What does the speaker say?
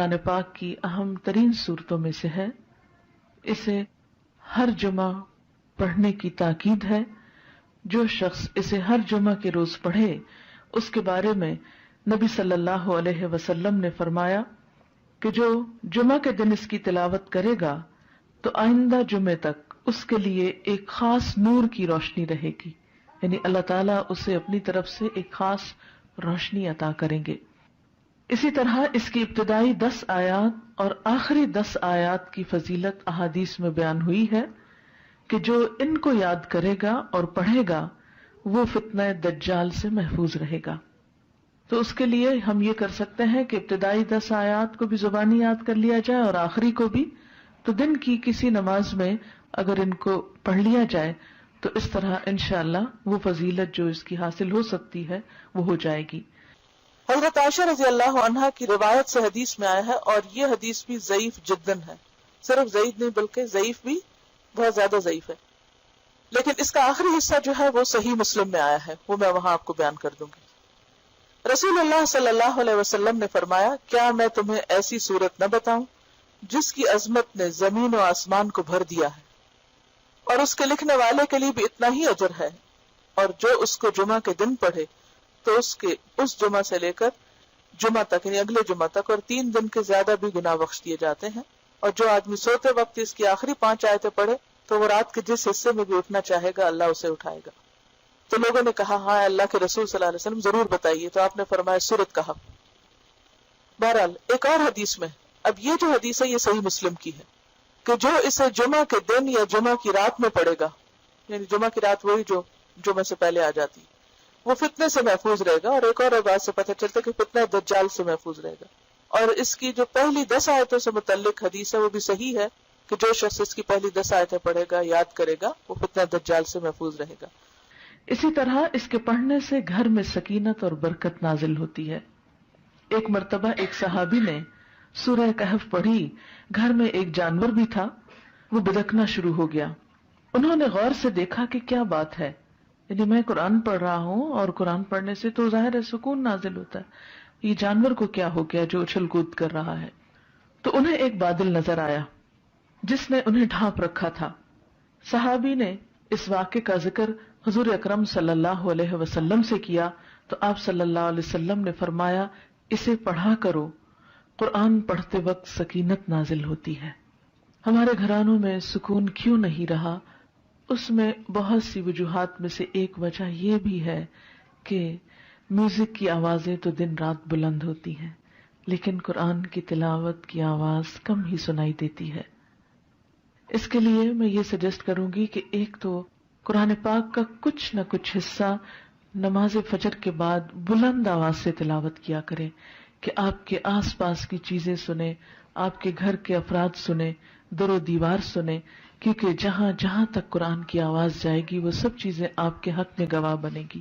قرآن پاک کی اہم ترین صورتوں میں سے ہے. اسے ہر جمعہ پڑھنے کی تاکید ہے. جو شخص اسے ہر جمعہ کے روز پڑھے اس کے بارے میں نبی صلی اللہ علیہ وسلم نے فرمایا کہ جو جمعہ کے دن اس کی تلاوت کرے گا تو آئندہ جمعے تک اس کے لیے ایک خاص نور کی روشنی رہے گی، یعنی اللہ تعالیٰ اسے اپنی طرف سے ایک خاص روشنی عطا کریں گے. اسی طرح اس کی ابتدائی 10 آیات اور آخری 10 آیات کی فضیلت احادیث میں بیان ہوئی ہے کہ جو ان کو یاد کرے گا اور پڑھے گا وہ فتنہ دجال سے محفوظ رہے گا. تو اس کے لیے ہم یہ کر سکتے ہیں کہ ابتدائی 10 آیات کو بھی زبانی یاد کر لیا جائے اور آخری کو بھی. تو دن کی کسی نماز میں اگر ان کو پڑھ لیا جائے تو اس طرح انشاءاللہ وہ فضیلت جو اس کی حاصل ہو سکتی ہے وہ ہو جائے گی. حضرت عائشہ رضی اللہ عنہا کی روایت سے حدیث میں آیا ہے، اور یہ حدیث بھی ضعیف جداً ہے، صرف ضعیف نہیں بلکہ ضعیف بھی بہت زیادہ ضعیف ہے، لیکن اس کا آخری حصہ جو ہے وہ صحیح مسلم میں آیا ہے، وہ میں وہاں آپ کو بیان کر دوں گی. رسول اللہ صلی اللہ علیہ وسلم نے فرمایا، کیا میں تمہیں ایسی صورت نہ بتاؤں جس کی عظمت نے زمین و آسمان کو بھر دیا ہے، اور اس کے لکھنے والے کے لیے بھی اتنا ہی اجر ہے، اور جو اس کو جمعہ کے دن پڑھے تو اس جمعہ سے لے کر جمعہ تک یعنی اگلے جمعہ تک اور 3 دن کے زیادہ بھی گناہ بخش دیے جاتے ہیں. اور جو آدمی سوتے وقت اس کی آخری 5 آیتیں پڑھے تو وہ رات کے جس حصے میں بھی اٹھنا چاہے گا اللہ اسے اٹھائے گا. تو لوگوں نے کہا ہاں اللہ کے رسول صلی اللہ علیہ وسلم ضرور بتائیے، تو آپ نے فرمایا سورت کہا. بہرحال ایک اور حدیث میں، اب یہ جو حدیث ہے یہ صحیح مسلم کی ہے کہ جو اسے جمعہ کے دن یا جمعہ کی رات میں پڑھے گا، یعنی جمعہ کی رات وہی جو جمعہ سے پہلے آ جاتی، وہ فتنے سے محفوظ رہے گا. اور ایک اور بات سے پتہ چلتا ہے کہ فتنہ دجال سے محفوظ رہے گا. اور اس کی جو پہلی 10 آیتوں سے متعلق حدیث ہے وہ بھی صحیح ہے کہ جو شخص اس کی پہلی 10 آیتیں پڑھے گا، یاد کرے گا، وہ فتنہ دجال سے محفوظ رہے گا. اسی طرح اس کے پڑھنے سے گھر میں سکینت اور برکت نازل ہوتی ہے. ایک مرتبہ ایک صحابی نے سورہ کہف پڑھی، گھر میں ایک جانور بھی تھا، وہ بدکنا شروع ہو گیا. انہوں نے غور سے دیکھا کہ کیا بات ہے، یعنی میں قرآن پڑھ رہا ہوں اور قرآن پڑھنے سے تو ظاہر ہے سکون نازل ہوتا ہے، یہ جانور کو کیا ہو گیا جو اچھل کود کر رہا ہے. تو انہیں ایک بادل نظر آیا جس نے انہیں ڈھانپ رکھا تھا. صحابی نے اس واقعے کا ذکر حضور اکرم صلی اللہ علیہ وسلم سے کیا تو آپ صلی اللہ علیہ وسلم نے فرمایا، اسے پڑھا کرو، قرآن پڑھتے وقت سکینت نازل ہوتی ہے. ہمارے گھرانوں میں سکون کیوں نہیں رہا؟ اس میں بہت سی وجوہات میں سے ایک وجہ یہ بھی ہے کہ میوزک کی آوازیں تو دن رات بلند ہوتی ہیں لیکن قرآن کی تلاوت کی آواز کم ہی سنائی دیتی ہے. اس کے لیے میں یہ سجیسٹ کروں گی کہ ایک تو قرآن پاک کا کچھ نہ کچھ حصہ نماز فجر کے بعد بلند آواز سے تلاوت کیا کریں کہ آپ کے آس پاس کی چیزیں سنیں، آپ کے گھر کے افراد سنیں، در و دیوار سنیں، کیونکہ جہاں جہاں تک قرآن کی آواز جائے گی وہ سب چیزیں آپ کے حق میں گواہ بنے گی.